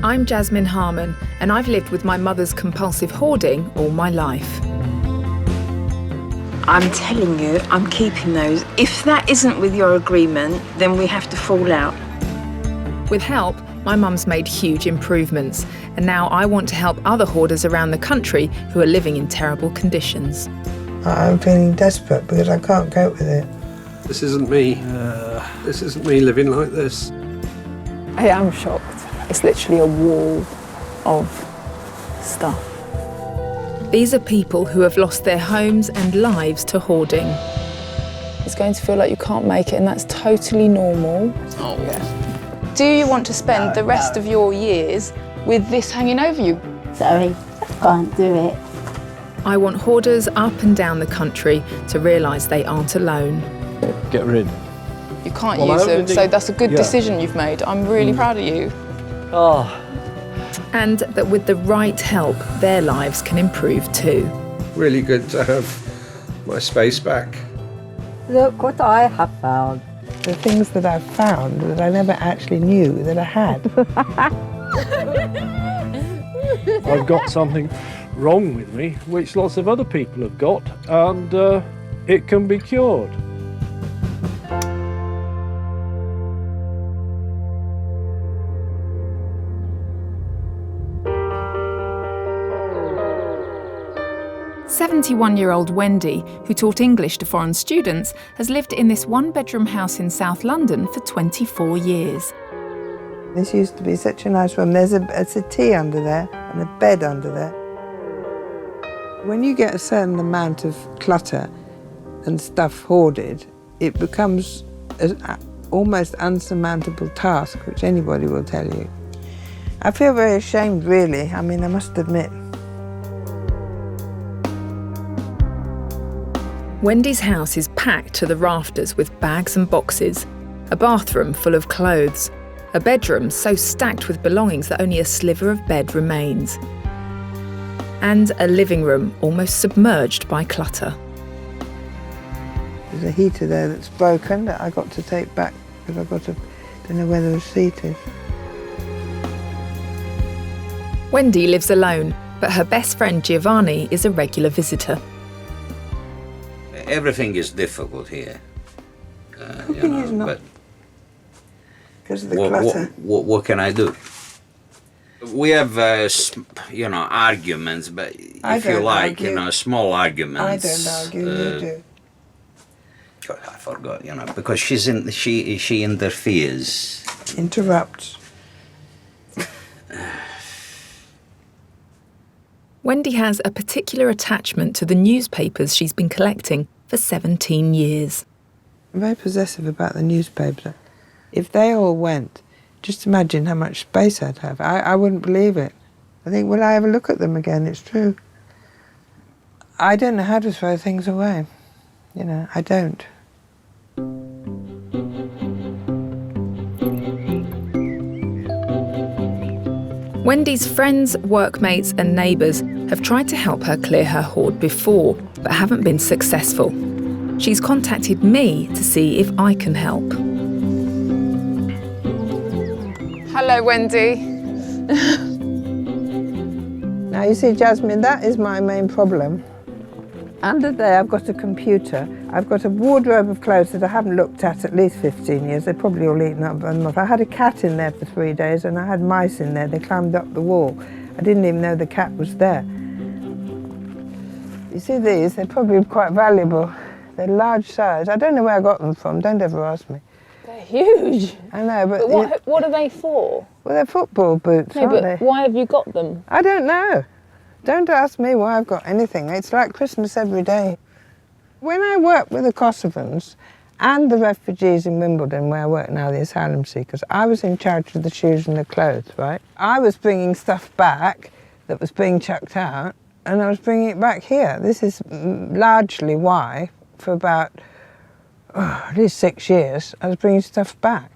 I'm Jasmine Harmon, and I've lived with my mother's compulsive hoarding all my life. I'm telling you, I'm keeping those. If that isn't with your agreement, then we have to fall out. With help, my mum's made huge improvements, and now I want to help other hoarders around the country who are living in terrible conditions. I'm feeling desperate because I can't cope with it. This isn't me. This isn't me living like this. I am shocked. It's literally a wall of stuff. These are people who have lost their homes and lives to hoarding. It's going to feel like you can't make it, and that's totally normal. Oh. Yeah. Do you want to spend the rest of your years with this hanging over you? Sorry, I can't do it. I want hoarders up and down the country to realise they aren't alone. Get rid. You can't use them, so that's a good decision you've made. I'm really proud of you. Oh. And that with the right help, their lives can improve too. Really good to have my space back. Look what I have found. The things that I've found that I never actually knew that I had. I've got something wrong with me, which lots of other people have got, and it can be cured. "71-year-old Wendy, who taught English to foreign students, has lived in this one-bedroom house in South London for 24 years. This used to be such a nice room. There's a settee under there and a bed under there. When you get a certain amount of clutter and stuff hoarded, it becomes an almost unsurmountable task, which anybody will tell you. I feel very ashamed, really. I mean, I must admit. Wendy's house is packed to the rafters with bags and boxes, a bathroom full of clothes, a bedroom so stacked with belongings that only a sliver of bed remains, and a living room almost submerged by clutter. There's a heater there that's broken that I got to take back because don't know where the receipt is. Wendy lives alone, but her best friend Giovanni is a regular visitor. Everything is difficult here. Cooking is not. Because of the clutter. What can I do? We have, arguments, but if you like, small arguments. I don't argue, you do. God, I forgot, because she interferes. Interrupts. Wendy has a particular attachment to the newspapers she's been collecting for 17 years. I'm very possessive about the newspapers. If they all went, just imagine how much space I'd have. I wouldn't believe it. I think, will I ever look at them again? It's true. I don't know how to throw things away. I don't. Wendy's friends, workmates and neighbours have tried to help her clear her hoard before, but haven't been successful. She's contacted me to see if I can help. Hello, Wendy. Now, you see, Jasmine, that is my main problem. Under there, I've got a computer. I've got a wardrobe of clothes that I haven't looked at least 15 years. They're probably all eaten up by a moth. I had a cat in there for 3 days, and I had mice in there. They climbed up the wall. I didn't even know the cat was there. You see these? They're probably quite valuable. They're large size. I don't know where I got them from. Don't ever ask me. They're huge. I know, but what are they for? Well, they're football boots, aren't they? Why have you got them? I don't know. Don't ask me why I've got anything. It's like Christmas every day. When I worked with the Kosovans and the refugees in Wimbledon, where I work now, the asylum seekers, I was in charge of the shoes and the clothes, right? I was bringing stuff back that was being chucked out, and I was bringing it back here. This is largely why, for about at least 6 years, I was bringing stuff back.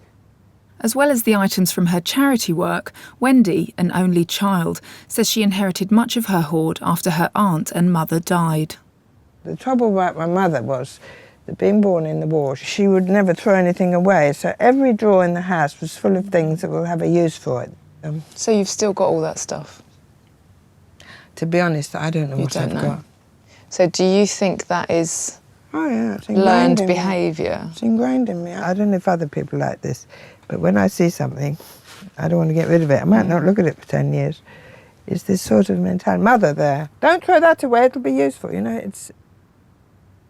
As well as the items from her charity work, Wendy, an only child, says she inherited much of her hoard after her aunt and mother died. The trouble about my mother was that being born in the war, she would never throw anything away, so every drawer in the house was full of things that will have a use for it. So you've still got all that stuff? To be honest, I don't know You what don't I've know. got. So do you think that is Oh yeah, it's ingrained learned in me. behaviour? It's ingrained in me. I don't know if other people like this, but when I see something, I don't want to get rid of it. I might not look at it for 10 years. It's this sort of mentality. Mother there, don't throw that away, it'll be useful, you know.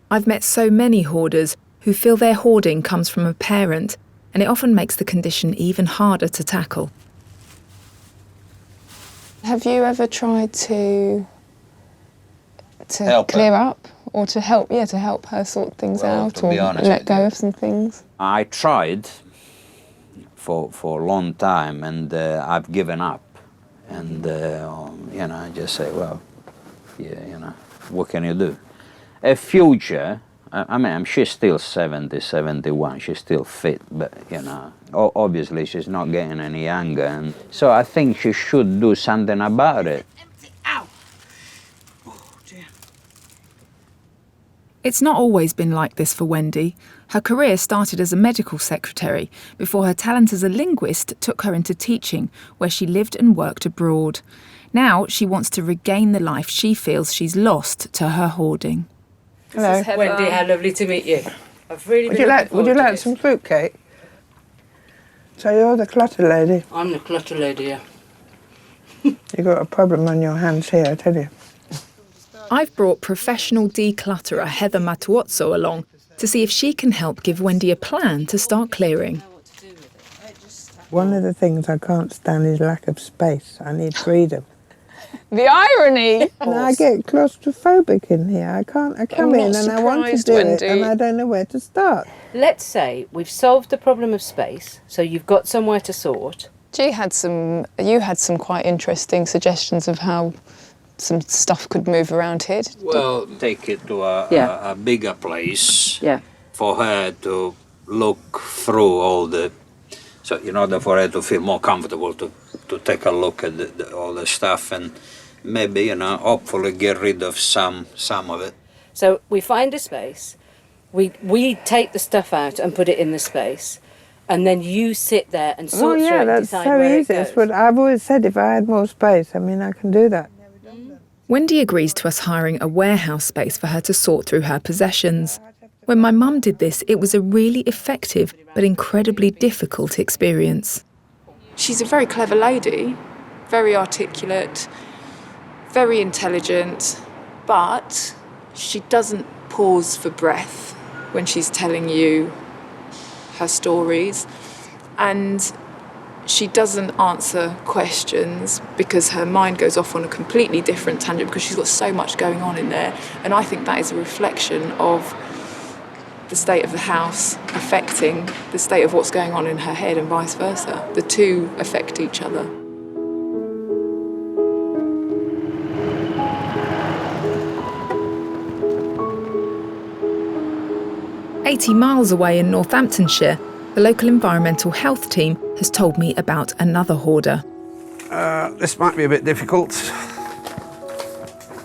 I've met so many hoarders who feel their hoarding comes from a parent, and it often makes the condition even harder to tackle. Have you ever tried to Help her. clear up or to help her sort things Well, out to or be honest let with go you, of some things? I tried for a long time, and I've given up. And you know, I just say, well, yeah, you know, what can you do? A future. I mean, she's still 70, 71. She's still fit, but you know, obviously she's not getting any younger, and so I think she should do something about it. Ow! Oh, dear. It's not always been like this for Wendy. Her career started as a medical secretary before her talent as a linguist took her into teaching, where she lived and worked abroad. Now she wants to regain the life she feels she's lost to her hoarding. Hello. Wendy, how lovely to meet you. I've really Would been you looking like forward to this. some fruitcake? So you're the clutter lady. I'm the clutter lady, yeah. You've got a problem on your hands here, I tell you. I've brought professional declutterer Heather Matuozzo along to see if she can help give Wendy a plan to start clearing. One of the things I can't stand is lack of space. I need freedom. The irony! And I get claustrophobic in here. I come in and I want to surprised, do Wendy. it and I don't know where to start. Let's say we've solved the problem of space, so you've got somewhere to sort. You had some quite interesting suggestions of how some stuff could move around here. Well, take it to a bigger place. Yeah. For her to look through all the, so in order for her to feel more comfortable to take a look at all the stuff, and maybe, you know, hopefully get rid of some of it. So we find a space, we take the stuff out and put it in the space, and then you sit there and sort through it and that's decide so where easy. it That's goes. what I've always said. If I had more space, I mean, I can do that. Wendy agrees to us hiring a warehouse space for her to sort through her possessions. When my mum did this, it was a really effective but incredibly difficult experience. She's a very clever lady, very articulate, very intelligent, but she doesn't pause for breath when she's telling you her stories, and she doesn't answer questions because her mind goes off on a completely different tangent because she's got so much going on in there. And I think that is a reflection of the state of the house affecting the state of what's going on in her head and vice versa. The two affect each other. "80 miles away in Northamptonshire, the local environmental health team has told me about another hoarder. This might be a bit difficult.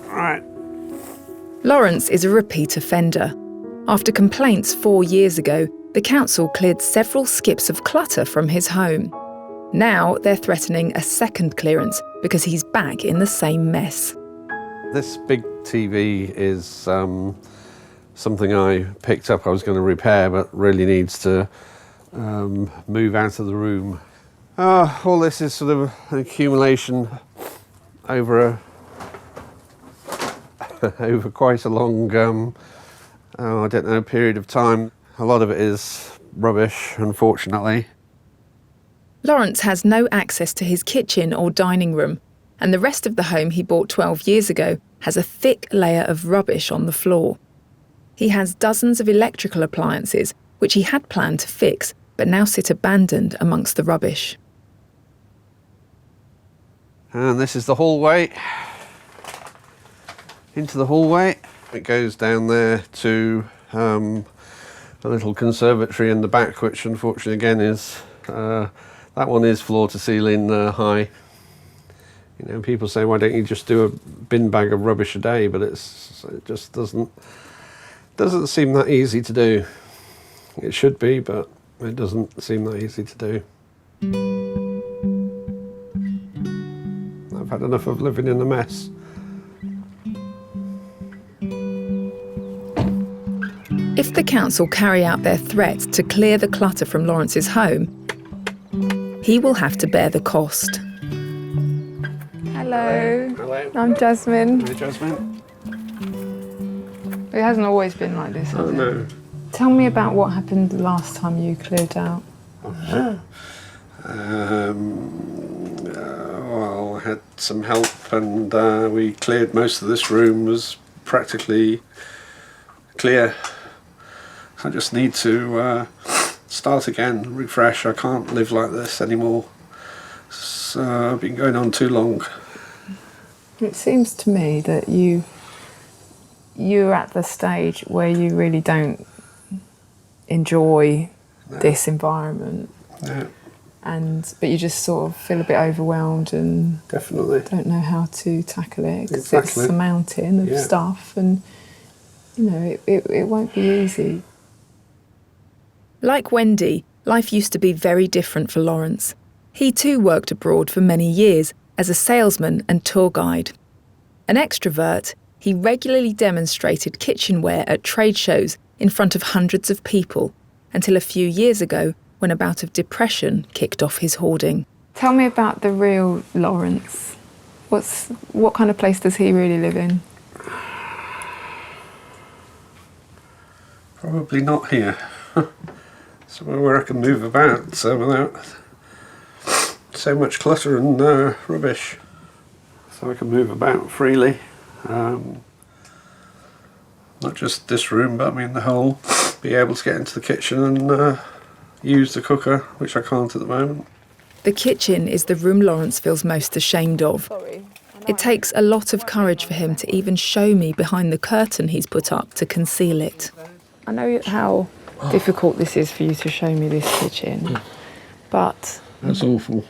Right. Lawrence is a repeat offender. After complaints 4 years ago, the council cleared several skips of clutter from his home. Now they're threatening a second clearance because he's back in the same mess. This big TV is something I picked up I was going to repair, but really needs to move out of the room. All this is sort of an accumulation over over quite a long, I don't know, period of time. A lot of it is rubbish, unfortunately. Lawrence has no access to his kitchen or dining room, and the rest of the home he bought 12 years ago has a thick layer of rubbish on the floor. He has dozens of electrical appliances, which he had planned to fix, but now sit abandoned amongst the rubbish. And this is the hallway. Into the hallway. It goes down there to a little conservatory in the back, which unfortunately again is, that one is floor to ceiling high. You know, people say, why don't you just do a bin bag of rubbish a day? But it just doesn't seem that easy to do. It should be, but it doesn't seem that easy to do. I've had enough of living in a mess. If the council carry out their threat to clear the clutter from Lawrence's home, he will have to bear the cost. Hello. Hello. I'm Jasmine. Hey, Jasmine. It hasn't always been like this, has Oh, it? no. Tell me about what happened the last time you cleared out. Well, I had some help and we cleared most of this room. Was practically clear. I just need to start again, refresh. I can't live like this anymore. It's been going on too long. It seems to me that you're at the stage where you really don't enjoy this environment. Yeah, But you just sort of feel a bit overwhelmed and definitely. don't know how to tackle it because Exactly. it's a mountain of Yeah. stuff, and it won't be easy. Like Wendy, life used to be very different for Lawrence. He too worked abroad for many years as a salesman and tour guide. An extrovert, he regularly demonstrated kitchenware at trade shows in front of hundreds of people, until a few years ago when a bout of depression kicked off his hoarding. Tell me about the real Lawrence. What kind of place does he really live in? Probably not here. Somewhere where I can move about without so much clutter and rubbish. So I can move about freely. Not just this room, but I mean the whole. Be able to get into the kitchen and use the cooker, which I can't at the moment. The kitchen is the room Lawrence feels most ashamed of. It takes a lot of courage for him to even show me behind the curtain he's put up to conceal it. I know how difficult this is for you to show me this kitchen, but That's awful.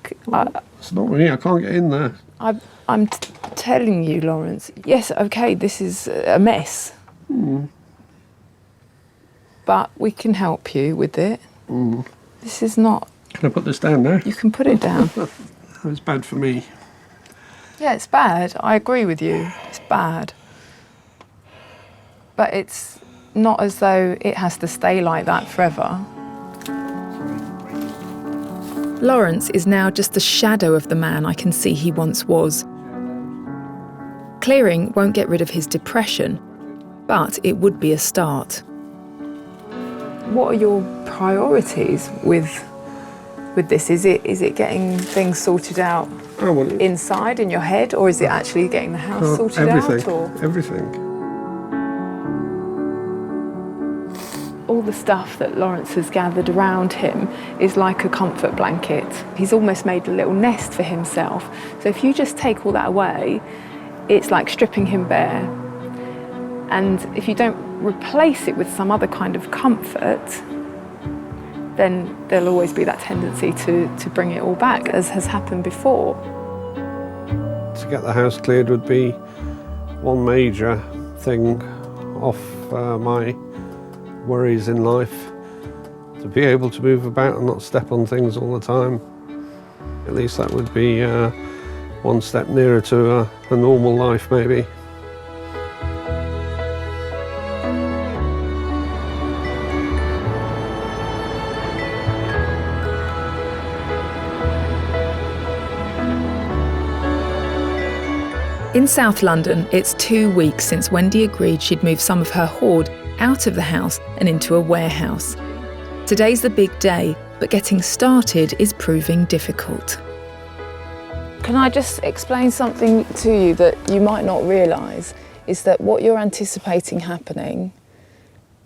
It's not me, I can't get in there. I'm telling you, Lawrence, yes, okay, this is a mess. But we can help you with it. This is not... Can I put this down now? You can put it down. That was bad for me. Yeah, it's bad. I agree with you. It's bad. But it's not as though it has to stay like that forever. Lawrence is now just a shadow of the man I can see he once was. Clearing won't get rid of his depression, but it would be a start. What are your priorities with this? Is it getting things sorted out inside in your head, or is it actually getting the house sorted out? Or Everything. all the stuff that Lawrence has gathered around him is like a comfort blanket. He's almost made a little nest for himself. So if you just take all that away, it's like stripping him bare. And if you don't replace it with some other kind of comfort, then there'll always be that tendency to bring it all back, as has happened before. To get the house cleared would be one major thing off my worries in life. To be able to move about and not step on things all the time. At least that would be one step nearer to a normal life, maybe. In South London, it's 2 weeks since Wendy agreed she'd move some of her hoard out of the house and into a warehouse. Today's the big day, but getting started is proving difficult. Can I just explain something to you that you might not realise, is that what you're anticipating happening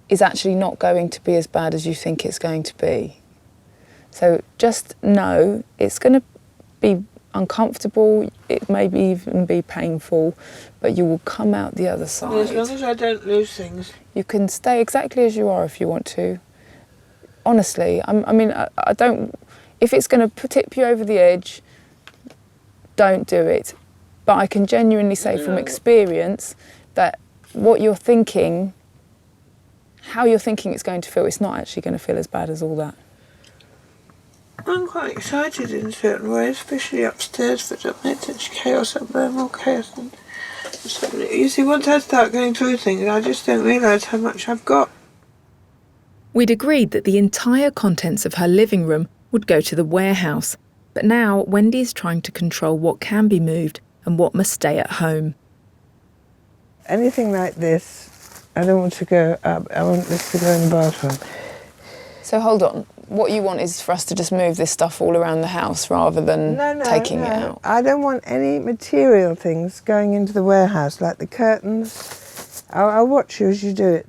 is actually not going to be as bad as you think it's going to be. So just know it's going to be uncomfortable, it may even be painful, but you will come out the other side. As long as I don't lose things. You can stay exactly as you are if you want to. Honestly, I don't, if it's going to tip you over the edge, don't do it. But I can genuinely say from experience that what you're thinking, how you're thinking it's going to feel, it's not actually going to feel as bad as all that. I'm quite excited in certain ways, especially upstairs for don't make such chaos up there, more chaos than... You see, once I start going through things, I just don't realise how much I've got. We'd agreed that the entire contents of her living room would go to the warehouse, but now Wendy's trying to control what can be moved and what must stay at home. Anything like this, I don't want to go up. I want this to go in the bathroom. So hold on. What you want is for us to just move this stuff all around the house rather than taking it out? I don't want any material things going into the warehouse, like the curtains. I'll watch you as you do it.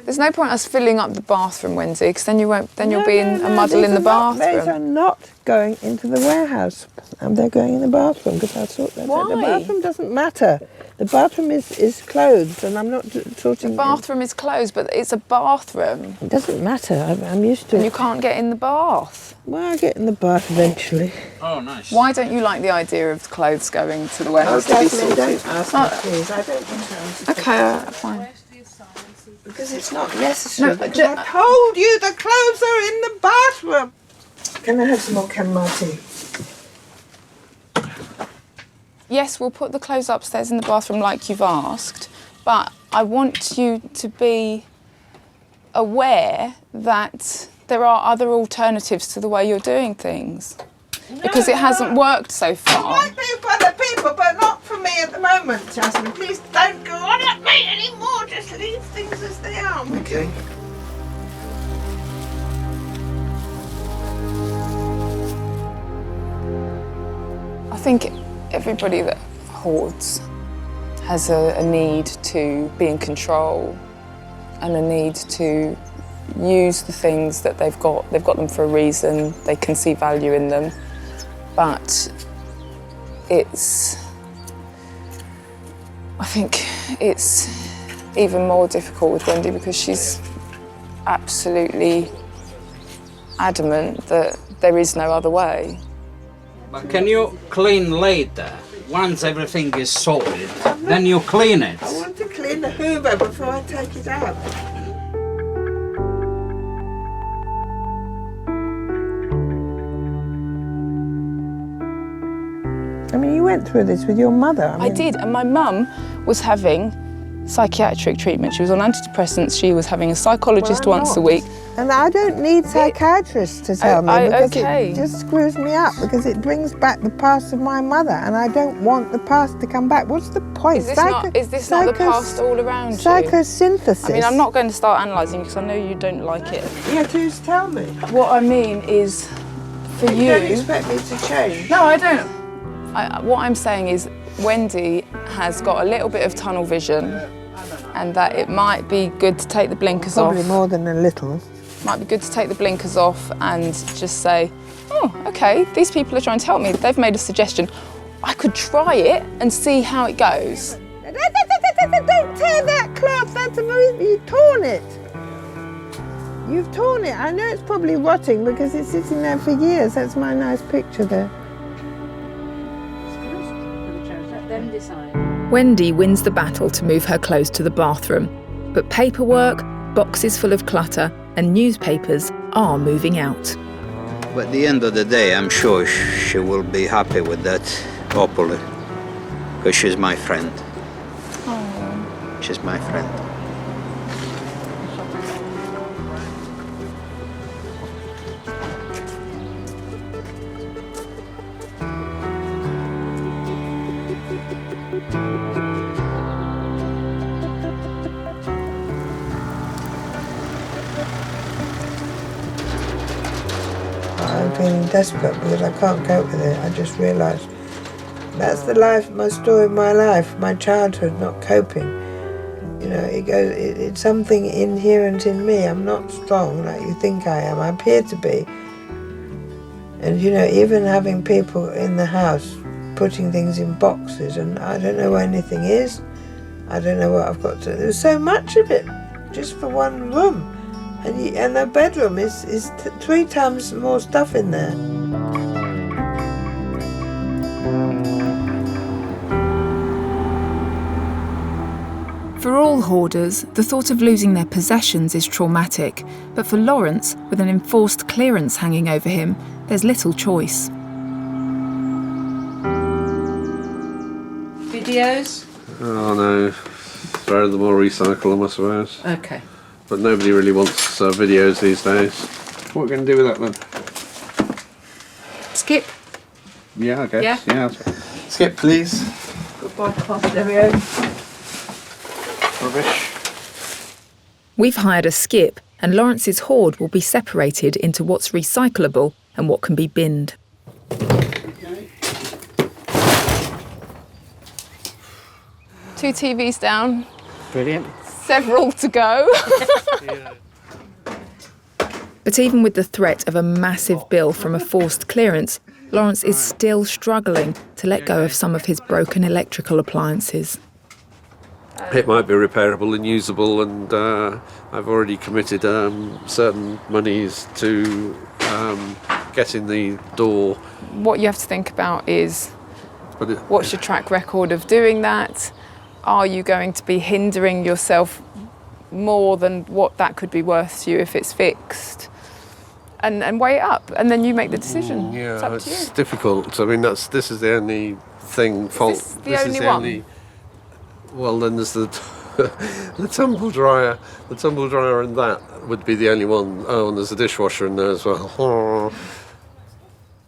There's no point us filling up the bathroom, Wendy, because then you won't. Then you'll be in a muddle in the bathroom. These are not going into the warehouse. They're going in the bathroom because I thought that. Why? The bathroom doesn't matter. The bathroom is closed, and I'm not sorting. The bathroom is closed, but it's a bathroom. It doesn't matter. I'm used to it. And you can't get in the bath. Well, I'll get in the bath eventually. Oh, nice. Why don't you like the idea of clothes going to the warehouse Oh, to be Jasmine, sorted? don't ask me, please. I don't want to ask. Okay, fine. Because it's not necessary. No, because I told you the clothes are in the bathroom. Can I have some more chamomile tea? Yes, we'll put the clothes upstairs in the bathroom like you've asked, but I want you to be aware that there are other alternatives to the way you're doing things. Because it hasn't worked so far. It might be for other people, but not for me at the moment, Jasmine. Please don't go on at me anymore. Just leave things as they are. Okay. I think everybody that hoards has a need to be in control and a need to use the things that they've got. They've got them for a reason. They can see value in them. But I think it's even more difficult with Wendy because she's absolutely adamant that there is no other way. But can you clean later? Once everything is sorted, then you clean it. I want to clean the Hoover before I take it out. I mean, you went through this with your mother. I did, and my mum was having psychiatric treatment. She was on antidepressants. She was having a psychologist once a week. And I don't need psychiatrists to tell me because okay. it just screws me up because it brings back the past of my mother and I don't want the past to come back. What's the point? Is this not the past all around you? Psychosynthesis. I mean, I'm not going to start analysing because I know you don't like it. Yeah, please tell me. What I mean is, for you... You don't expect me to change? No, I don't. What I'm saying is Wendy has got a little bit of tunnel vision and that it might be good to take the blinkers off. Probably more than a little. Might be good to take the blinkers off and just say, oh, okay, these people are trying to help me. They've made a suggestion. I could try it and see how it goes. Don't tear that cloth. That's you've torn it. You've torn it. I know it's probably rotting because it's sitting there for years. That's my nice picture there. Wendy wins the battle to move her clothes to the bathroom, but paperwork, boxes full of clutter and newspapers are moving out. But at the end of the day, I'm sure she will be happy with that, hopefully, because she's my friend. Oh. She's my friend. I'm feeling desperate because I can't cope with it. I just realised that's the life, my story of my life, my childhood, not coping. You know, it's something inherent in me. I'm not strong like you think I am. I appear to be. And you know, even having people in the house putting things in boxes and I don't know where anything is. I don't know what I've got to. There's so much of it just for one room. And the bedroom is 3 times more stuff in there. For all hoarders, the thought of losing their possessions is traumatic, but for Lawrence, with an enforced clearance hanging over him, there's little choice. Videos? Oh no, throw them or recycle them, I suppose. Okay. But nobody really wants videos these days. What are we going to do with that then? Skip. Yeah, I guess. Yeah? Yeah. Skip, please. Goodbye, class stereo. Rubbish. We've hired a skip, and Lawrence's hoard will be separated into what's recyclable and what can be binned. Okay. 2 TVs down. Brilliant. Several to go. Yeah. But even with the threat of a massive bill from a forced clearance, Lawrence is still struggling to let go of some of his broken electrical appliances. It might be repairable and usable, and I've already committed certain monies to getting the door. What you have to think about is, But what's your track record of doing that? Are you going to be hindering yourself more than what that could be worth to you if it's fixed? And weigh it up, and then you make the decision. Yeah, it's up to it's you. difficult. I mean, this is the only thing. This the only one? Well, then there's the the tumble dryer. The tumble dryer and that would be the only one. Oh, and there's a dishwasher in there as well. Oh.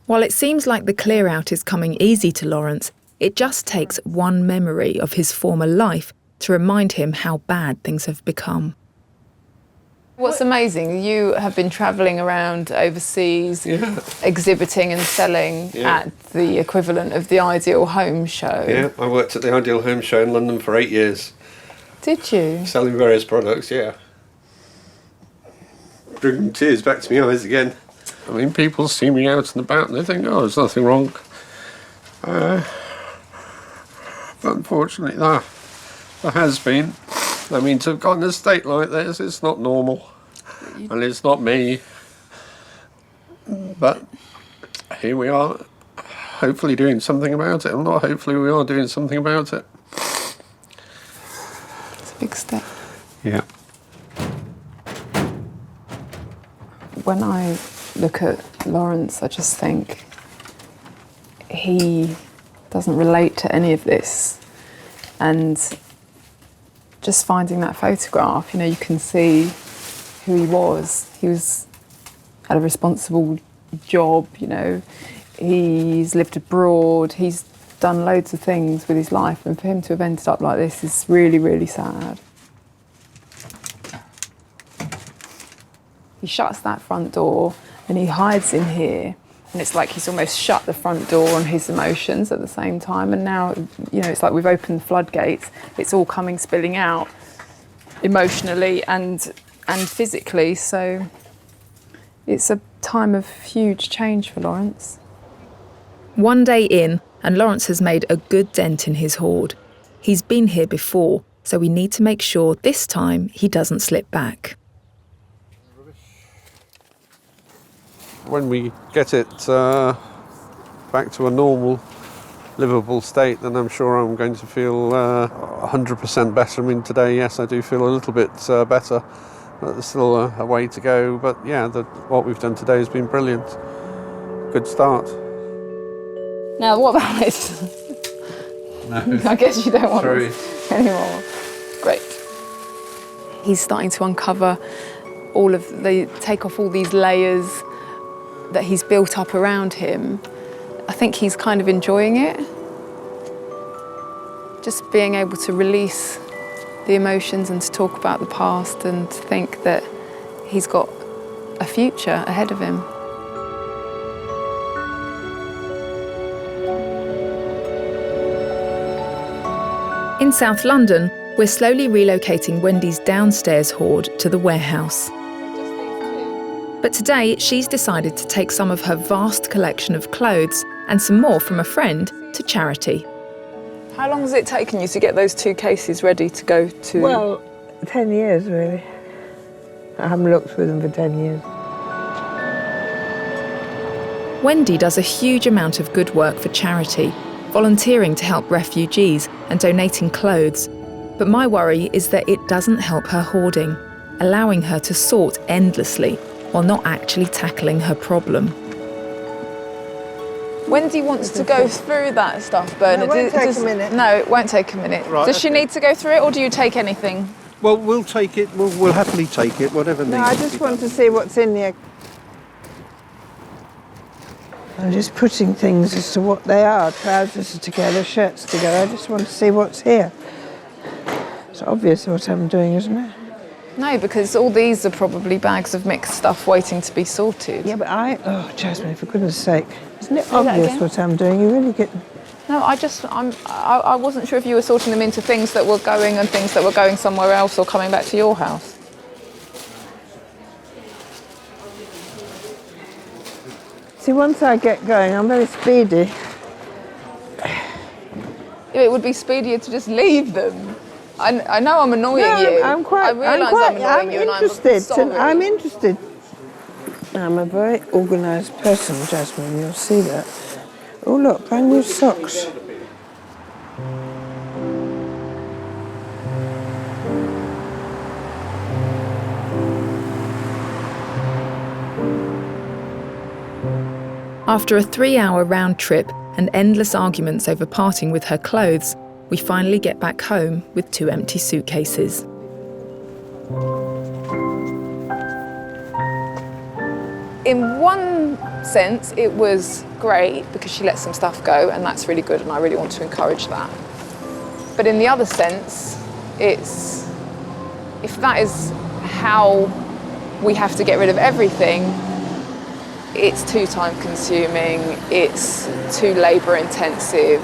While it seems like the clear out is coming easy to Lawrence, it just takes one memory of his former life to remind him how bad things have become. What's amazing, you have been travelling around overseas, exhibiting and selling at the equivalent of the Ideal Home Show. Yeah, I worked at the Ideal Home Show in London for 8 years. Did you? Selling various products, yeah. Bringing tears back to my eyes again. I mean, people see me out and about and they think, oh, there's nothing wrong. But unfortunately, there has been. I mean, to have got in a state like this, it's not normal. And it's not me. But here we are, hopefully doing something about it. Or not hopefully, we are doing something about it. It's a big step. Yeah. When I look at Lawrence, I just think he doesn't relate to any of this. And just finding that photograph, you know, you can see who he was. He had a responsible job, you know. He's lived abroad. He's done loads of things with his life, and for him to have ended up like this is really, really sad. He shuts that front door and he hides in here, and it's like he's almost shut the front door on his emotions at the same time, and now, you know, it's like we've opened the floodgates. It's all spilling out emotionally and physically, so it's a time of huge change for Lawrence. One day in, and Lawrence has made a good dent in his hoard. He's been here before, so we need to make sure this time he doesn't slip back. When we get it back to a normal, livable state, then I'm sure I'm going to feel 100% better. I mean, today, yes, I do feel a little bit better, but there's still a way to go. But yeah, what we've done today has been brilliant. Good start. Now, what about it? No, I guess you don't want sorry. this anymore. Great. He's starting to uncover take off all these layers that he's built up around him. I think he's kind of enjoying it. Just being able to release the emotions and to talk about the past and to think that he's got a future ahead of him. In South London, we're slowly relocating Wendy's downstairs hoard to the warehouse. But today, she's decided to take some of her vast collection of clothes and some more from a friend to charity. How long has it taken you to get those 2 cases ready to go to? Well, 10 years, really. I haven't looked through them for 10 years. Wendy does a huge amount of good work for charity, volunteering to help refugees and donating clothes. But my worry is that it doesn't help her hoarding, allowing her to sort endlessly while not actually tackling her problem. Wendy wants to go through that stuff, Bernard. No, it won't take a minute. No, it won't take a minute. Right, Does she okay. need to go through it, or do you take anything? Well, we'll take it. We'll happily take it, whatever needs No, I to just be want done. to see what's in here. I'm just putting things as to what they are. Trousers are together, shirts together. I just want to see what's here. It's obvious what I'm doing, isn't it? No, because all these are probably bags of mixed stuff waiting to be sorted. Yeah, but oh, Jasmine, for goodness sake. Isn't it Say that obvious again? what I'm doing? You really get... No, I wasn't sure if you were sorting them into things that were going and things that were going somewhere else or coming back to your house. See, once I get going, I'm very speedy. It would be speedier to just leave them. I know I'm annoying you. I'm quite... I realise I'm annoying you, and I'm sorry. I'm interested. I'm a very organised person, Jasmine, you'll see that. Oh, look, brand new socks. After a 3-hour round trip and endless arguments over parting with her clothes, we finally get back home with 2 empty suitcases. In one sense, it was great because she let some stuff go, and that's really good, and I really want to encourage that. But in the other sense, if that is how we have to get rid of everything, it's too time-consuming, it's too labour-intensive,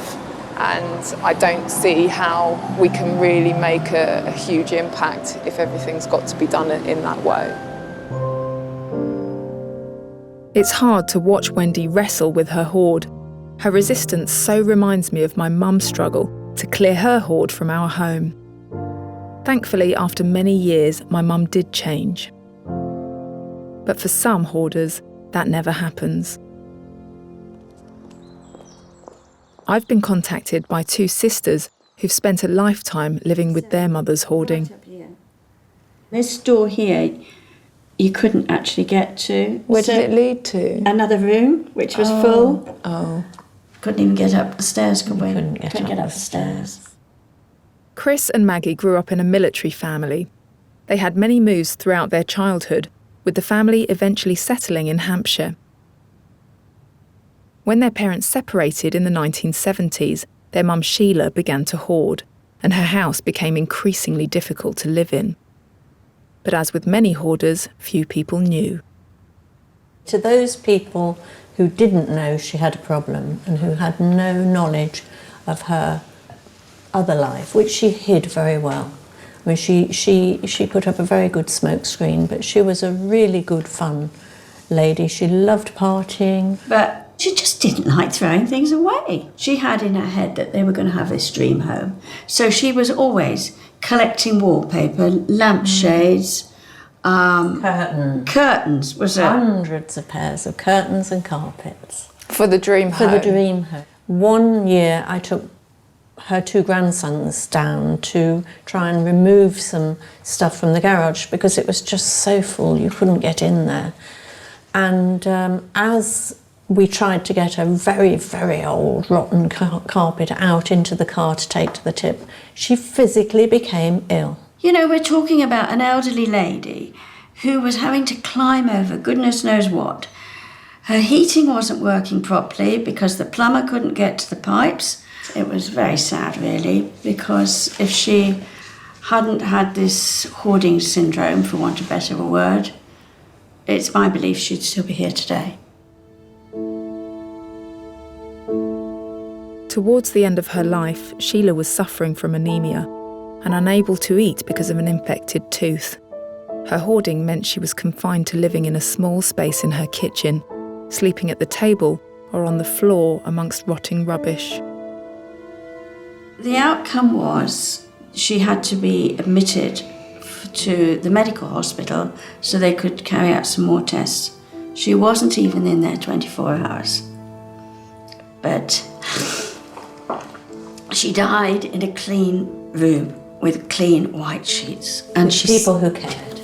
and I don't see how we can really make a huge impact if everything's got to be done in that way. It's hard to watch Wendy wrestle with her hoard. Her resistance so reminds me of my mum's struggle to clear her hoard from our home. Thankfully, after many years, my mum did change. But for some hoarders, that never happens. I've been contacted by 2 sisters who've spent a lifetime living with their mother's hoarding. This door here, you couldn't actually get to. Where did it lead to? Another room, which was full. Oh. Couldn't even get up the stairs, could we? Couldn't get up the stairs. Chris and Maggie grew up in a military family. They had many moves throughout their childhood, with the family eventually settling in Hampshire. When their parents separated in the 1970s, their mum Sheila began to hoard, and her house became increasingly difficult to live in. But as with many hoarders, few people knew. To those people who didn't know she had a problem and who had no knowledge of her other life, which she hid very well. I mean, she put up a very good smoke screen, but she was a really good fun lady. She loved partying. But she just didn't like throwing things away. She had in her head that they were going to have this dream home. So she was always collecting wallpaper, lampshades, curtains. Was it? Hundreds of pairs of curtains and carpets. For the dream home? For the dream home. One year I took her 2 grandsons down to try and remove some stuff from the garage because it was just so full you couldn't get in there. And as we tried to get a very, very old rotten carpet out into the car to take to the tip, she physically became ill. You know, we're talking about an elderly lady who was having to climb over goodness knows what. Her heating wasn't working properly because the plumber couldn't get to the pipes. It was very sad, really, because if she hadn't had this hoarding syndrome, for want of a better word, it's my belief she'd still be here today. Towards the end of her life, Sheila was suffering from anemia and unable to eat because of an infected tooth. Her hoarding meant she was confined to living in a small space in her kitchen, sleeping at the table or on the floor amongst rotting rubbish. The outcome was she had to be admitted to the medical hospital so they could carry out some more tests. She wasn't even in there 24 hours. But she died in a clean room with clean white sheets. And with people who cared.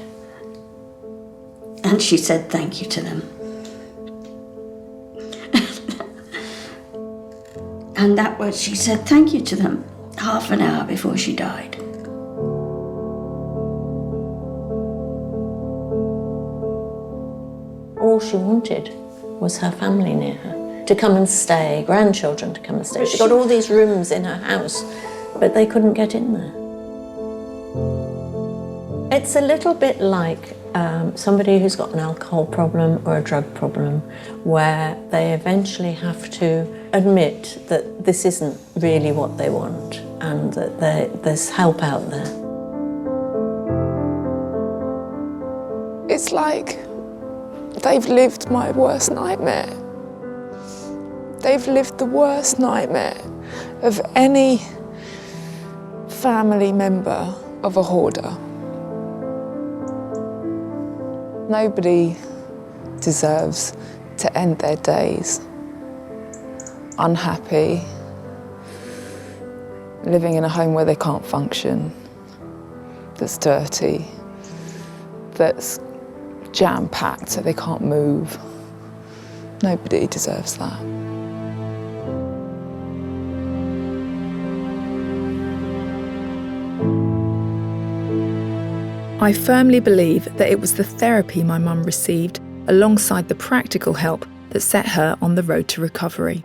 And she said thank you to them. And that was, she said thank you to them half an hour before she died. All she wanted was her family near her, to come and stay, grandchildren to come and stay. She got all these rooms in her house, but they couldn't get in there. It's a little bit like somebody who's got an alcohol problem or a drug problem, where they eventually have to admit that this isn't really what they want and that there's help out there. It's like they've lived my worst nightmare. They've lived the worst nightmare of any family member of a hoarder. Nobody deserves to end their days unhappy, living in a home where they can't function, that's dirty, that's jam-packed so they can't move. Nobody deserves that. I firmly believe that it was the therapy my mum received alongside the practical help that set her on the road to recovery.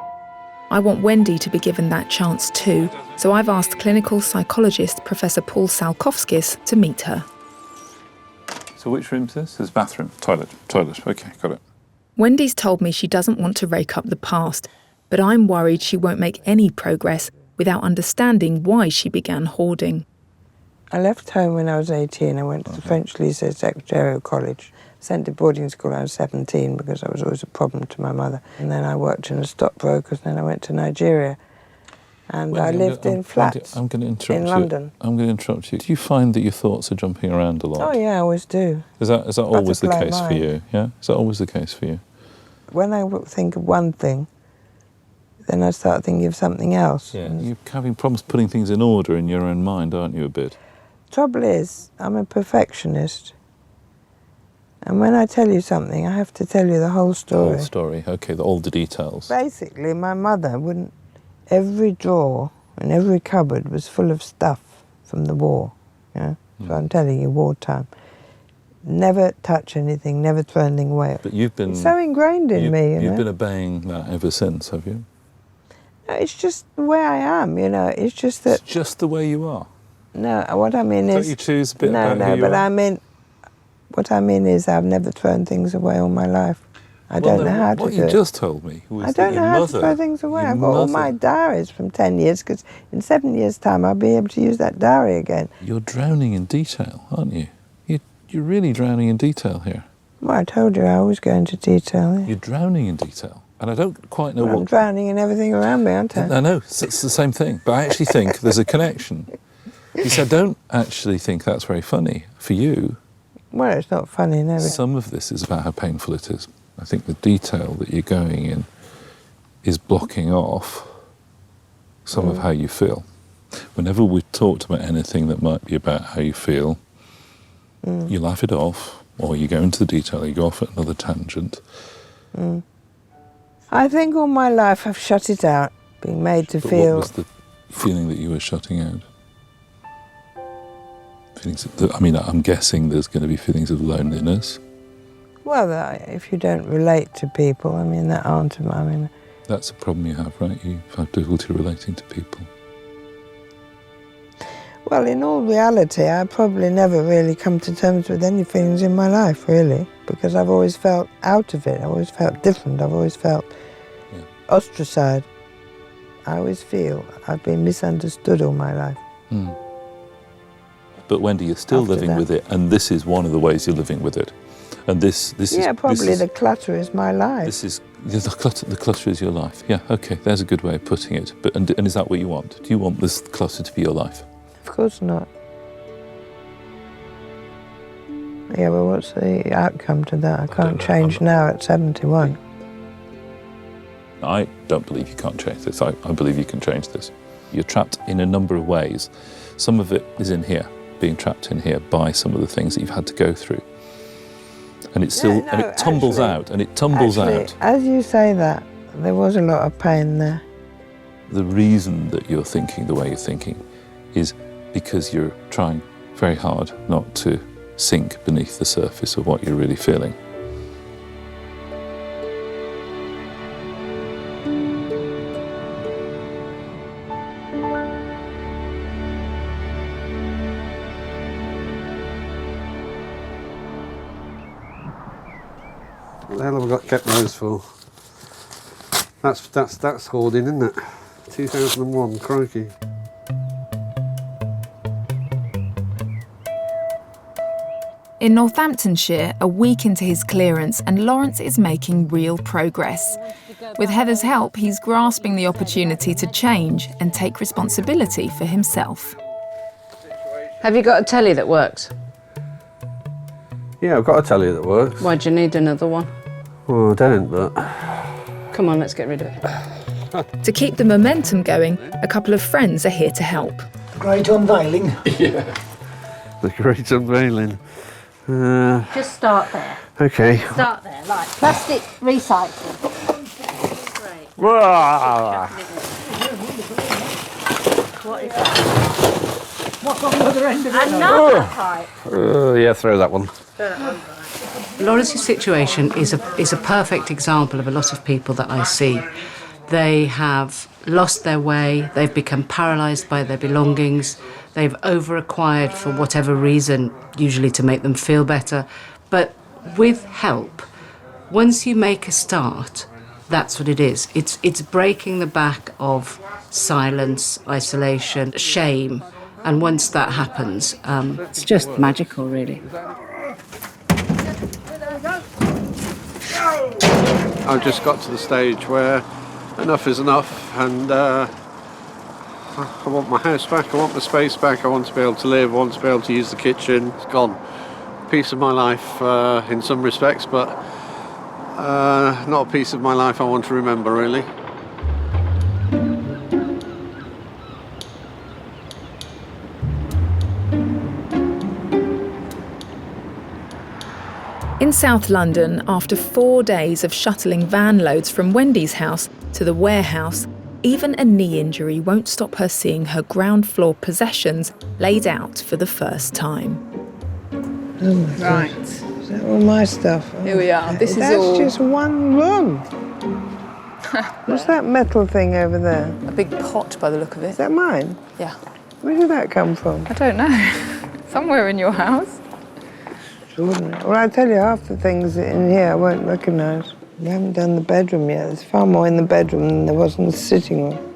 I want Wendy to be given that chance too, so I've asked clinical psychologist Professor Paul Salkowskis to meet her. So which room's this? There's bathroom, toilet, okay, got it. Wendy's told me she doesn't want to rake up the past, but I'm worried she won't make any progress without understanding why she began hoarding. I left home when I was 18. I went to the French Lycée Secretarial College. Sent to boarding school when I was 17 because I was always a problem to my mother. And then I worked in a stockbroker's, and then I went to Nigeria. And Wendy, I lived in flats I'm going to interrupt in you. London. I'm going to interrupt you. Do you find that your thoughts are jumping around a lot? Oh, yeah, I always do. Is that always the Butterfly case mind. for you? Yeah? Is that always the case for you? When I think of one thing, then I start thinking of something else. Yeah. You're having problems putting things in order in your own mind, aren't you, a bit? Trouble is, I'm a perfectionist. And when I tell you something, I have to tell you the whole story. The whole story, okay, all the details. Basically, my mother wouldn't... Every drawer and every cupboard was full of stuff from the war. Yeah? So I'm telling you, wartime. Never touch anything, never throw anything away. But you've been... It's so ingrained in me, you know. You've been obeying that ever since, have you? No, it's just the way I am, you know. It's just that... It's just the way you are? No, what I mean is... Don't you choose a bit about who you but are? What I mean is I've never thrown things away all my life. I don't know how to do it. What you just told me was I don't that know your how mother... to throw things away. I've got all my diaries from 10 years, because in 7 years' time I'll be able to use that diary again. You're drowning in detail, aren't you? You're really drowning in detail here. Well, I told you I always go into detail. Yeah. You're drowning in detail. And I don't quite know what... I'm drowning in everything around me, aren't I? I know, it's the same thing. But I actually think there's a connection. Because I don't actually think that's very funny for you. Well, it's not funny, never. Some of this is about how painful it is. I think the detail that you're going in is blocking off some of how you feel. Whenever we've talked about anything that might be about how you feel, you laugh it off, or you go into the detail, you go off at another tangent. I think all my life I've shut it out, being made to feel... What was the feeling that you were shutting out? I'm guessing there's going to be feelings of loneliness. Well, if you don't relate to people, that aren't... That's a problem you have, right? You have difficulty relating to people. Well, in all reality, I probably never really come to terms with any feelings in my life, really, because I've always felt out of it. I've always felt different. I've always felt ostracised. I always feel I've been misunderstood all my life. But Wendy, you're still living with it, and this is one of the ways you're living with it. And this is... Yeah, probably the clutter is my life. This is... The clutter is your life. Yeah, okay, there's a good way of putting it. But and is that what you want? Do you want this clutter to be your life? Of course not. Yeah, well, what's the outcome to that? I can't change now at 71. I don't believe you can't change this. I believe you can change this. You're trapped in a number of ways. Some of it is in here, being trapped in here by some of the things that you've had to go through. And it still, and it tumbles out, and it tumbles out. As you say that, there was a lot of pain there. The reason that you're thinking the way you're thinking is because you're trying very hard not to sink beneath the surface of what you're really feeling. What the hell have I got kept those for? That's hoarding, isn't it? 2001, crikey. In Northamptonshire, a week into his clearance, and Lawrence is making real progress. With Heather's help, he's grasping the opportunity to change and take responsibility for himself. Have you got a telly that works? Yeah, I've got a telly that works. Why do you need another one? Well, I don't, but... Come on, let's get rid of it. To keep the momentum going, a couple of friends are here to help. Great unveiling. Yeah. The great unveiling. Just start there. Okay. Start there, like plastic recycling. Great. What is that? What's on the other end of it? Another pipe. Yeah, throw that one. Lawrence's situation is a perfect example of a lot of people that I see. They have lost their way, they've become paralysed by their belongings, they've over-acquired for whatever reason, usually to make them feel better. But with help, once you make a start, that's what it is. It's breaking the back of silence, isolation, shame, and once that happens, it's just magical, really. I've just got to the stage where enough is enough, and I want my house back, I want my space back, I want to be able to live, I want to be able to use the kitchen. It's gone. Piece of my life in some respects, but not a piece of my life I want to remember, really. In South London, after 4 days of shuttling van loads from Wendy's house to the warehouse, even a knee injury won't stop her seeing her ground floor possessions laid out for the first time. Oh my Right. God. Is that all my stuff? Here we are. This is That's all just one room. What's that metal thing over there? a big pot by the look of it. Is that mine? Yeah. Where did that come from? I don't know. Somewhere in your house. Extraordinary. Well, I tell you, half the things in here I won't recognise. We haven't done the bedroom yet. There's far more in the bedroom than there was in the sitting room.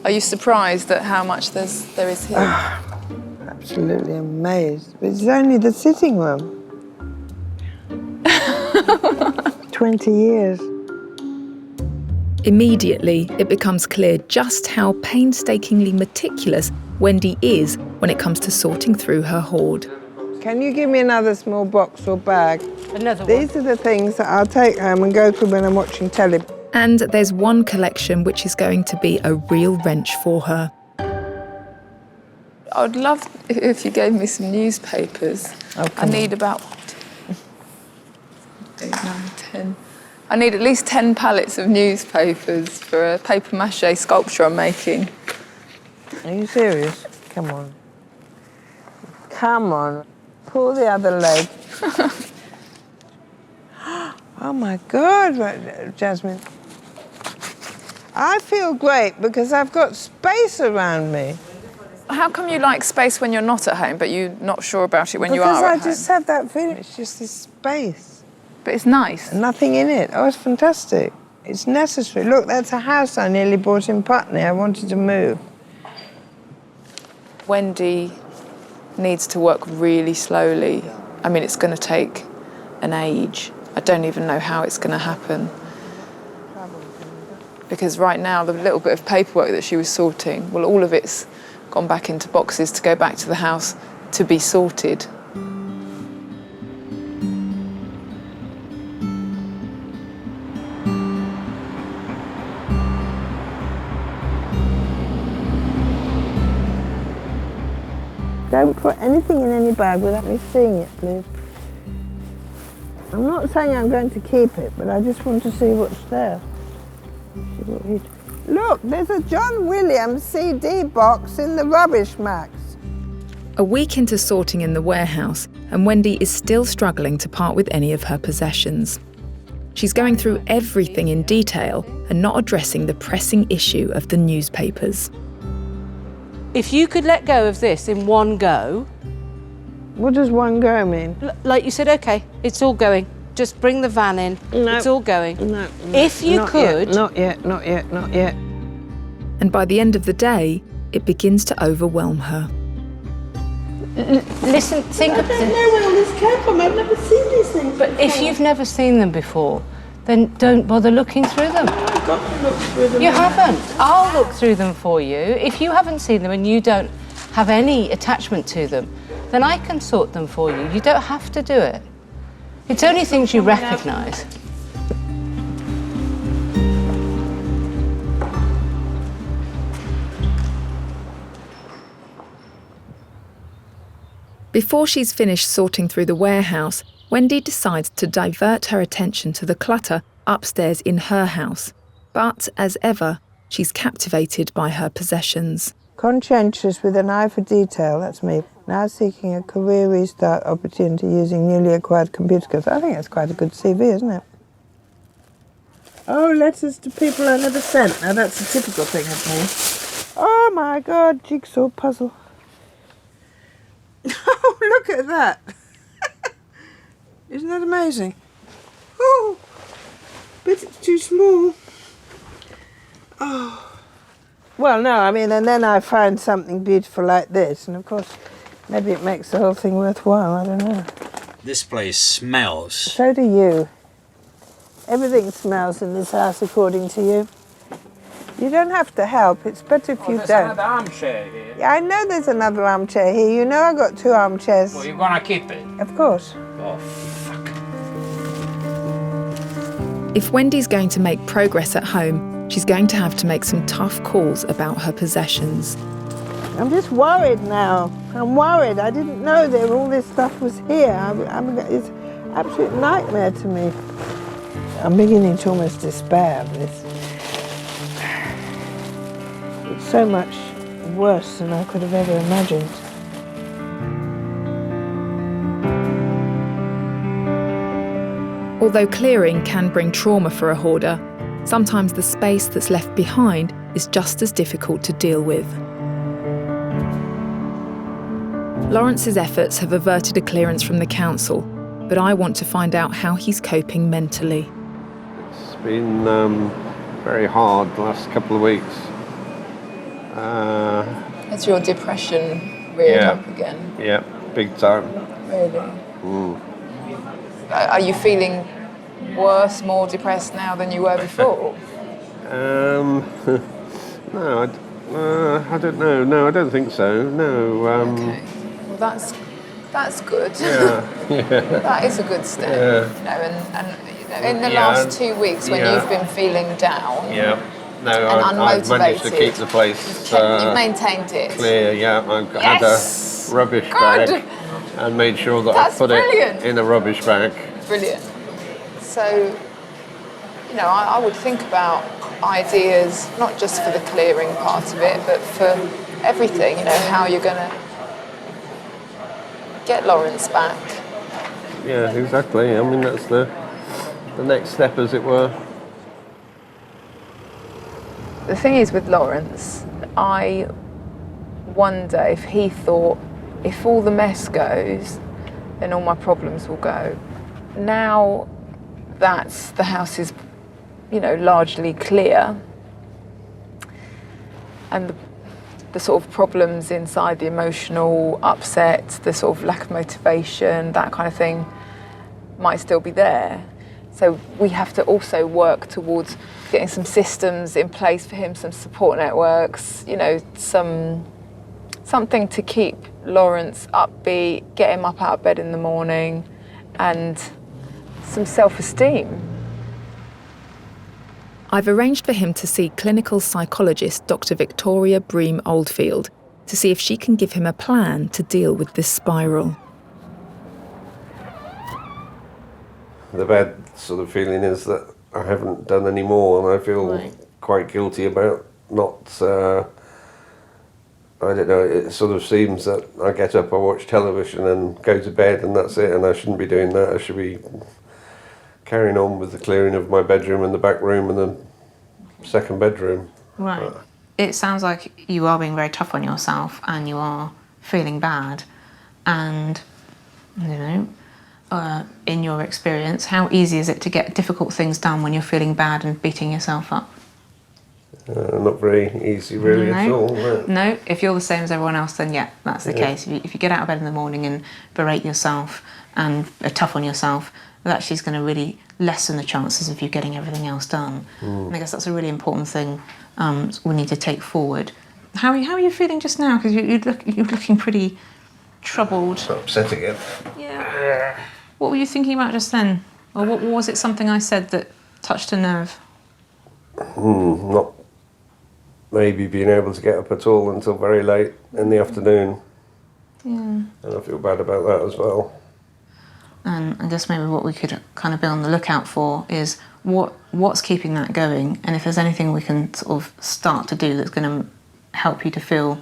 Are you surprised at how much there is here? Absolutely amazed. But it's only the sitting room. 20 years. Immediately, it becomes clear just how painstakingly meticulous Wendy is when it comes to sorting through her hoard. Can you give me another small box or bag? Another one. These are the things that I'll take home and go through when I'm watching telly. And there's one collection which is going to be a real wrench for her. I would love if you gave me some newspapers. Oh, I need about 8, 9, 10. I need at least 10 pallets of newspapers for a paper mache sculpture I'm making. Are you serious? Come on. Come on. Pull the other leg. Oh my God, Jasmine. I feel great because I've got space around me. How come you like space when you're not at home, but you're not sure about it when you are at home? Because I just have that feeling. It's just this space. But it's nice. And nothing in it. Oh, it's fantastic. It's necessary. Look, that's a house I nearly bought in Putney. I wanted to move. Wendy needs to work really slowly. I mean, it's going to take an age. I don't even know how it's going to happen. Because right now, the little bit of paperwork that she was sorting, well, all of it's gone back into boxes to go back to the house to be sorted. Don't put anything in any bag without me seeing it, please. I'm not saying I'm going to keep it, but I just want to see what's there. See what you do. Look, there's a John Williams CD box in the rubbish max. A week into sorting in the warehouse, and Wendy is still struggling to part with any of her possessions. She's going through everything in detail and not addressing the pressing issue of the newspapers. If you could let go of this in one go... What does one go mean? Like you said, OK, it's all going. Just bring the van in. No. It's all going. No, if you could... Not yet. And by the end of the day, it begins to overwhelm her. Listen, think of... I don't know where all this came from. I've never seen these things But if you've never seen them before, then don't bother looking through them. I've got to look through them. You haven't. I'll look through them for you. If you haven't seen them and you don't have any attachment to them, then I can sort them for you. You don't have to do it. It's only things you recognise. Before she's finished sorting through the warehouse, Wendy decides to divert her attention to the clutter upstairs in her house. But, as ever, she's captivated by her possessions. Conscientious with an eye for detail, that's me. Now seeking a career restart opportunity using newly acquired computer skills. I think that's quite a good CV, isn't it? Oh, letters to people I never sent. Now that's a typical thing of me. Oh my God, jigsaw puzzle. Oh, look at that. Isn't that amazing? Oh, but it's too small. Oh. Well, no, I mean, and then I find something beautiful like this, and of course, maybe it makes the whole thing worthwhile, I don't know. This place smells. So do you. Everything smells in this house, according to you. You don't have to help, it's better if you there's don't. another armchair here. Yeah, I know there's another armchair here. You know I got 2 armchairs. Well, you're gonna keep it? Of course. Oh, fuck. If Wendy's going to make progress at home, she's going to have to make some tough calls about her possessions. I'm just worried now. I'm worried. I didn't know that all this stuff was here. It's an absolute nightmare to me. I'm beginning to almost despair of this. It's so much worse than I could have ever imagined. Although clearing can bring trauma for a hoarder, sometimes the space that's left behind is just as difficult to deal with. Lawrence's efforts have averted a clearance from the council, but I want to find out how he's coping mentally. It's been very hard the last couple of weeks. Has your depression reared up again? Yeah, big time. Really? Mm. Are you feeling worse, more depressed now than you were before? No, I don't know. No, I don't think so. No. Okay. Well, that's good. Yeah. That is a good step. Yeah. You know, and you know, in the last 2 weeks when you've been feeling down. Yeah. No, and I've managed to keep the place you've maintained it. clear. Yeah, I've had a rubbish bag and made sure that I put it in a rubbish bag. Brilliant. So, you know, I would think about ideas, not just for the clearing part of it, but for everything, you know, how you're going to get Lawrence back. Yeah, exactly. I mean, that's the next step, as it were. The thing is with Lawrence, I wonder if he thought, if all the mess goes, then all my problems will go. Now that the house is, you know, largely clear, and the sort of problems inside, the emotional upset, the sort of lack of motivation, that kind of thing, might still be there. So we have to also work towards getting some systems in place for him, some support networks, you know, something to keep Lawrence upbeat, get him up out of bed in the morning, and some self-esteem. I've arranged for him to see clinical psychologist Dr. Victoria Bream Oldfield to see if she can give him a plan to deal with this spiral. The bad sort of feeling is that I haven't done any more, and I feel quite guilty about not. I don't know. It sort of seems that I get up, I watch television, and go to bed, and that's it. And I shouldn't be doing that. I should be carrying on with the clearing of my bedroom and the back room and the second bedroom. Right. It sounds like you are being very tough on yourself, and you are feeling bad. And in your experience, how easy is it to get difficult things done when you're feeling bad and beating yourself up? Not very easy, really, at all. No, if you're the same as everyone else, then yeah, that's the case. If you get out of bed in the morning and berate yourself and are tough on yourself, that actually is going to really lessen the chances of you getting everything else done. And I guess that's a really important thing we need to take forward. How are you feeling just now? Because you're looking pretty troubled. Upset again. Yeah. What were you thinking about just then? Or what was it something I said that touched a nerve? Not maybe being able to get up at all until very late in the afternoon. Yeah. And I feel bad about that as well. And I guess maybe what we could kind of be on the lookout for is what's keeping that going, and if there's anything we can sort of start to do that's going to help you to feel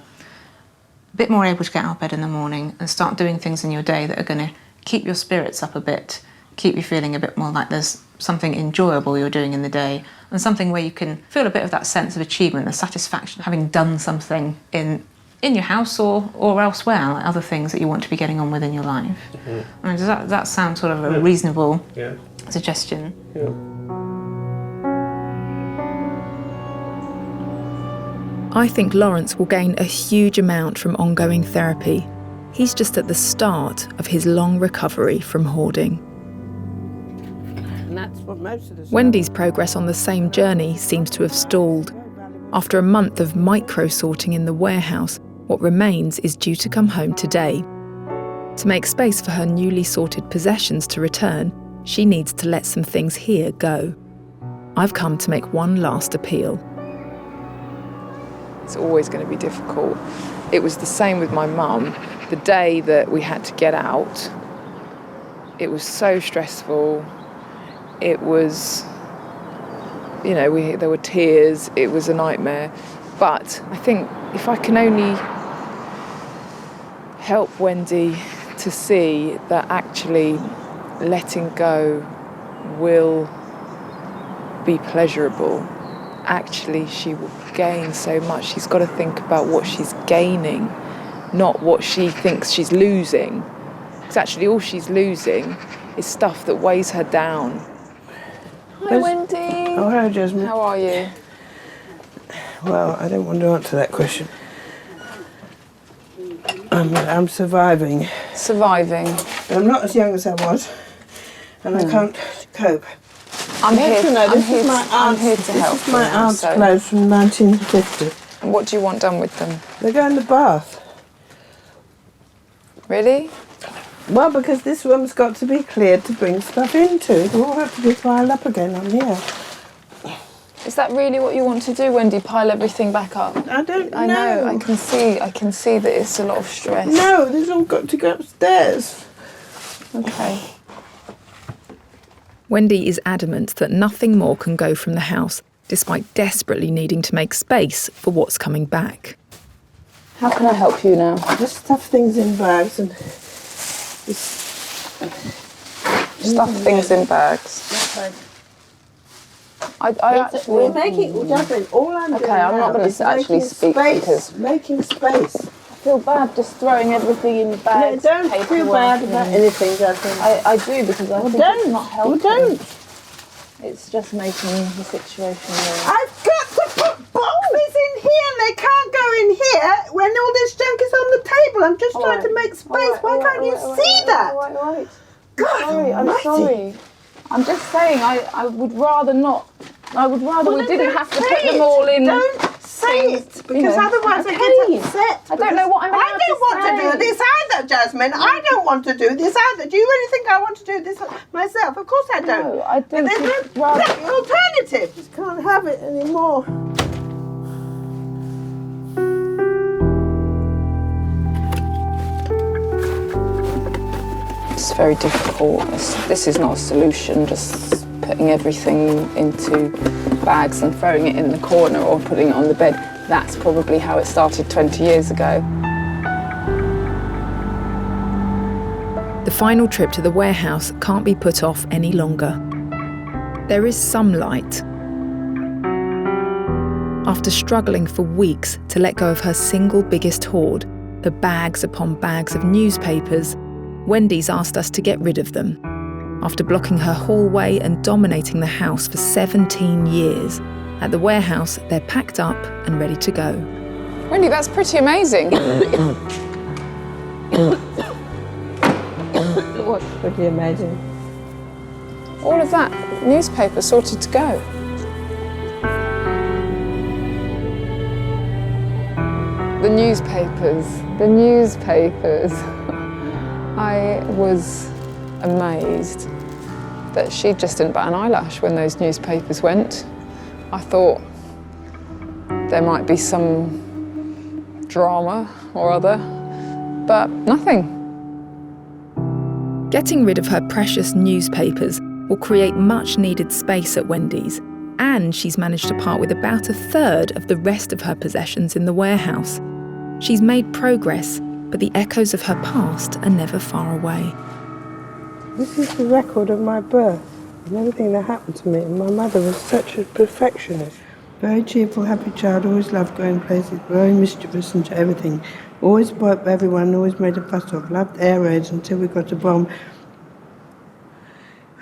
a bit more able to get out of bed in the morning and start doing things in your day that are going to keep your spirits up a bit, keep you feeling a bit more like there's something enjoyable you're doing in the day, and something where you can feel a bit of that sense of achievement, the satisfaction of having done something in your house or elsewhere, like other things that you want to be getting on with in your life. I mean, does that sound sort of a reasonable suggestion? Yeah. I think Lawrence will gain a huge amount from ongoing therapy. He's just at the start of his long recovery from hoarding. And that's what most of the Wendy's progress on the same journey seems to have stalled. After a month of micro-sorting in the warehouse, what remains is due to come home today. To make space for her newly sorted possessions to return, she needs to let some things here go. I've come to make one last appeal. It's always going to be difficult. It was the same with my mum. The day that we had to get out, it was so stressful. It was, there were tears. It was a nightmare. But I think if I can only help Wendy to see that actually letting go will be pleasurable, actually she will gain so much. She's got to think about what she's gaining, not what she thinks she's losing. Because actually all she's losing is stuff that weighs her down. Hi, Wendy. Oh, hello, Jasmine. How are you? Well, I don't want to answer that question. I'm surviving. Surviving. I'm not as young as I was, and I can't cope. I'm here to help. This is my aunt's clothes from 1950. And what do you want done with them? They go in the bath. Really? Well, because this room's got to be cleared to bring stuff into. They all have to be piled up again on here. Is that really what you want to do, Wendy? Pile everything back up? I don't know. I know. I can see that it's a lot of stress. No, these all got to go upstairs. Okay. Wendy is adamant that nothing more can go from the house, despite desperately needing to make space for what's coming back. How can I help you now? Just stuff things in bags and... Stuff things in bags. We're making, Jasmine, all I'm doing I'm not going to actually speak because... Making space. I feel bad just throwing everything in bags. No, don't feel bad about anything, Jasmine. I do because I think it's not helpful. Don't. It's just making the situation worse. I've got to put boxes in here and they can't go in here when all this junk is on the table. I'm just trying to make space. Why can't you see that? Right. God, I'm sorry. I'm just saying I would rather not. I would rather we didn't have to put them all in. Don't say it, because otherwise I get upset. I don't know what I'm I don't want to do this either, Jasmine. I don't want to do this either. Do you really think I want to do this myself? Of course I don't. No, I think That's the alternative. Just can't have it anymore. It's very difficult. This is not a solution. Just putting everything into bags and throwing it in the corner or putting it on the bed. That's probably how it started 20 years ago. The final trip to the warehouse can't be put off any longer. There is some light. After struggling for weeks to let go of her single biggest hoard, the bags upon bags of newspapers, Wendy's asked us to get rid of them. After blocking her hallway and dominating the house for 17 years, at the warehouse, they're packed up and ready to go. Wendy, that's pretty amazing. What's pretty amazing? All of that newspaper sorted to go. The newspapers. I was amazed that she just didn't bat an eyelash when those newspapers went. I thought there might be some drama or other, but nothing. Getting rid of her precious newspapers will create much needed space at Wendy's, and she's managed to part with about a third of the rest of her possessions in the warehouse. She's made progress, but the echoes of her past are never far away. This is the record of my birth and everything that happened to me. And my mother was such a perfectionist. Very cheerful, happy child, always loved going places, very mischievous into everything. Always bought everyone, always made a fuss of, loved air raids until we got a bomb.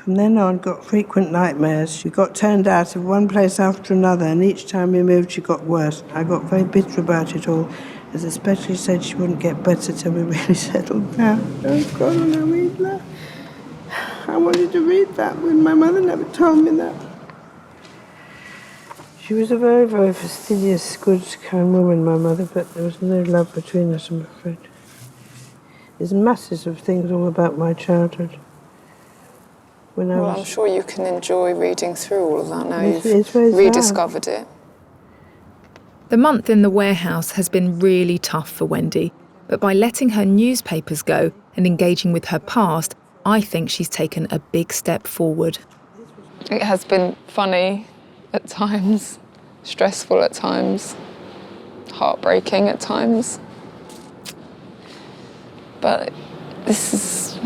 From then on, got frequent nightmares. She got turned out of one place after another, and each time we moved, she got worse. I got very bitter about it all, as especially said she wouldn't get better till we really settled down. Oh, God, I read that. I wanted to read that when my mother never told me that. She was a very, very fastidious, good, kind woman, my mother, but there was no love between us, I'm afraid. There's masses of things all about my childhood. I'm sure you can enjoy reading through all of that now It's you've very rediscovered it. The month in the warehouse has been really tough for Wendy, but by letting her newspapers go and engaging with her past, I think she's taken a big step forward. It has been funny at times, stressful at times, heartbreaking at times. But it's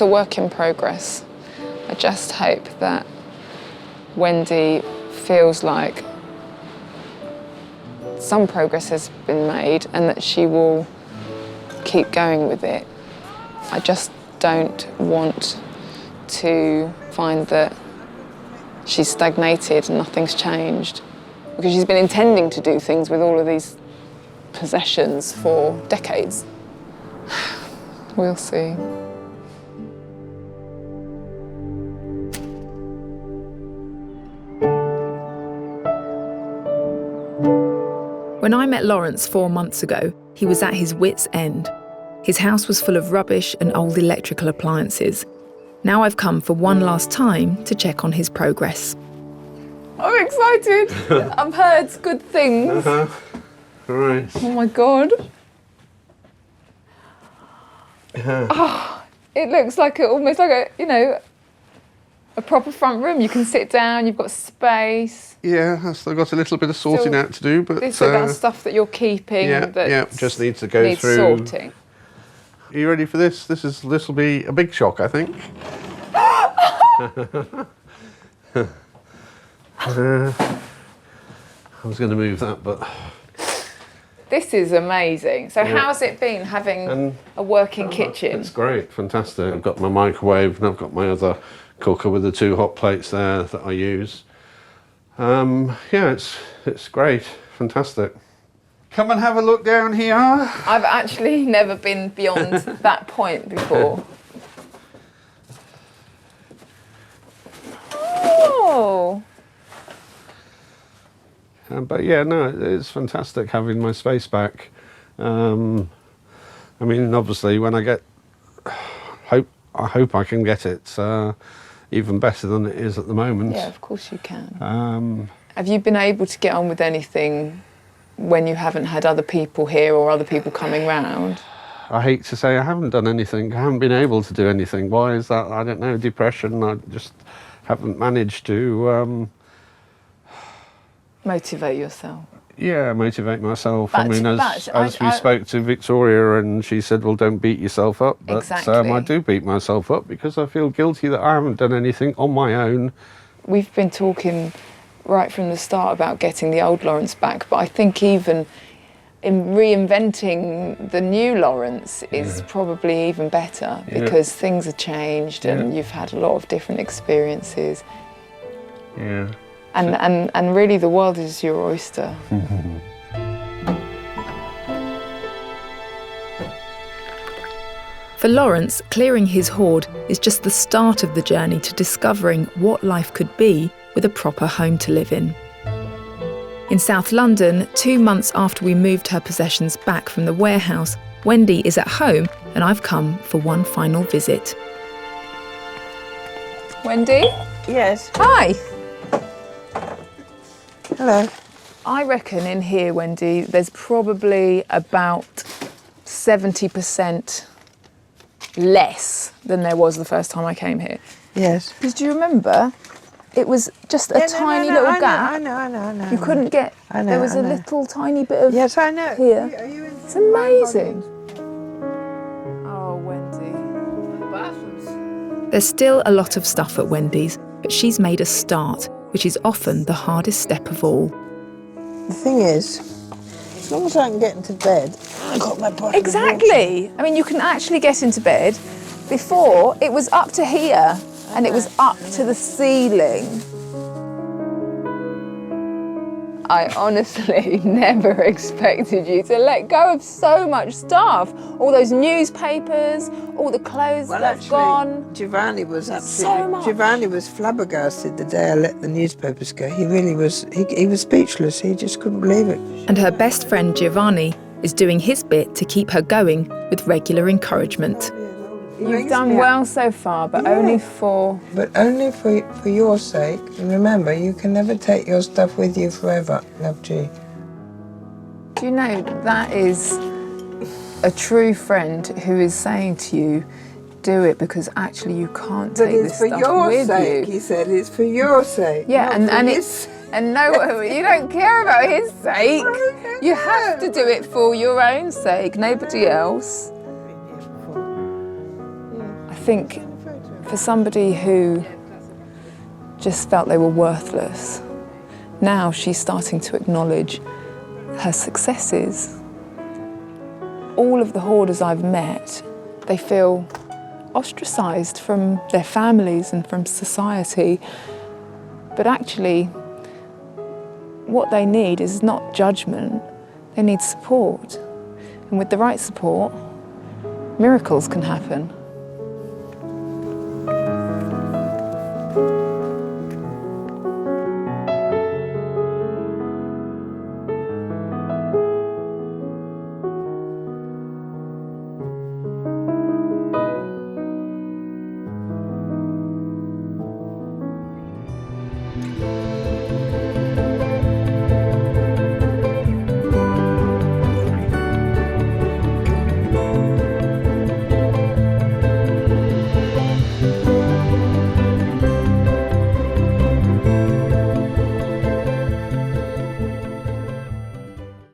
a work in progress. I just hope that Wendy feels like some progress has been made and that she will keep going with it. I just don't want to find that she's stagnated and nothing's changed, because she's been intending to do things with all of these possessions for decades. We'll see. When I met Lawrence 4 months ago, he was at his wit's end. His house was full of rubbish and old electrical appliances. Now I've come for one last time to check on his progress. I'm excited. I've heard good things. All right. Oh my God. Oh, it looks like almost like a proper front room. You can sit down, you've got space. Yeah, I've still got a little bit of sorting out to do, but... This is that stuff that you're keeping just needs to go through. Sorting. Are you ready for this? This will be a big shock, I think. I was going to move that, but... This is amazing. So how's it been having a working kitchen? It's great, fantastic. I've got my microwave and I've got my other cooker with the 2 hot plates there that I use. It's great, fantastic. Come and have a look down here. I've actually never been beyond that point before. Oh! But yeah, no, it's fantastic having my space back. I mean, obviously, when I get, I hope I can get it even better than it is at the moment. Yeah, of course you can. Have you been able to get on with anything when you haven't had other people here or other people coming round? I hate to say I haven't done anything. I haven't been able to do anything. Why is that? I don't know. Depression. I just haven't managed to. Motivate yourself. Yeah, motivate myself. But, I mean, as we spoke to Victoria, and she said, well, don't beat yourself up. But Exactly. I do beat myself up because I feel guilty that I haven't done anything on my own. We've been talking right from the start about getting the old Lawrence back, but I think even in reinventing the new Lawrence is probably even better because things have changed and you've had a lot of different experiences. Yeah. And really the world is your oyster. For Lawrence, clearing his hoard is just the start of the journey to discovering what life could be with a proper home to live in. In South London, 2 months after we moved her possessions back from the warehouse, Wendy is at home and I've come for one final visit. Wendy? Yes. Hi. Hello. I reckon in here, Wendy, there's probably about 70% less than there was the first time I came here. Yes. Because do you remember? It was just a tiny little gap. I know. You couldn't get. There was a little tiny bit of. Yes, I know. Here. Are you It's amazing. Oh, Wendy. Bathrooms. There's still a lot of stuff at Wendy's, but she's made a start, which is often the hardest step of all. The thing is, as long as I can get into bed, I got my bottle Exactly. I mean, you can actually get into bed. Before, it was up to here, and it was up to the ceiling. I honestly never expected you to let go of so much stuff. All those newspapers, all the clothes that's gone. Giovanni was So much. Giovanni was flabbergasted the day I let the newspapers go. He really was. He was speechless. He just couldn't believe it. And her best friend Giovanni is doing his bit to keep her going with regular encouragement. You've done well so far, but only for... But only for your sake. And remember, you can never take your stuff with you forever, love G. Do you know, that is a true friend who is saying to you, do it because actually you can't take this stuff with you. But it's for your sake, he said. It's for your sake. Yeah, not and for it's... And no, you don't care about his sake. You have to do it for your own sake, nobody else. I think for somebody who just felt they were worthless, now she's starting to acknowledge her successes. All of the hoarders I've met, they feel ostracised from their families and from society. But actually, what they need is not judgment, they need support. And with the right support, miracles can happen.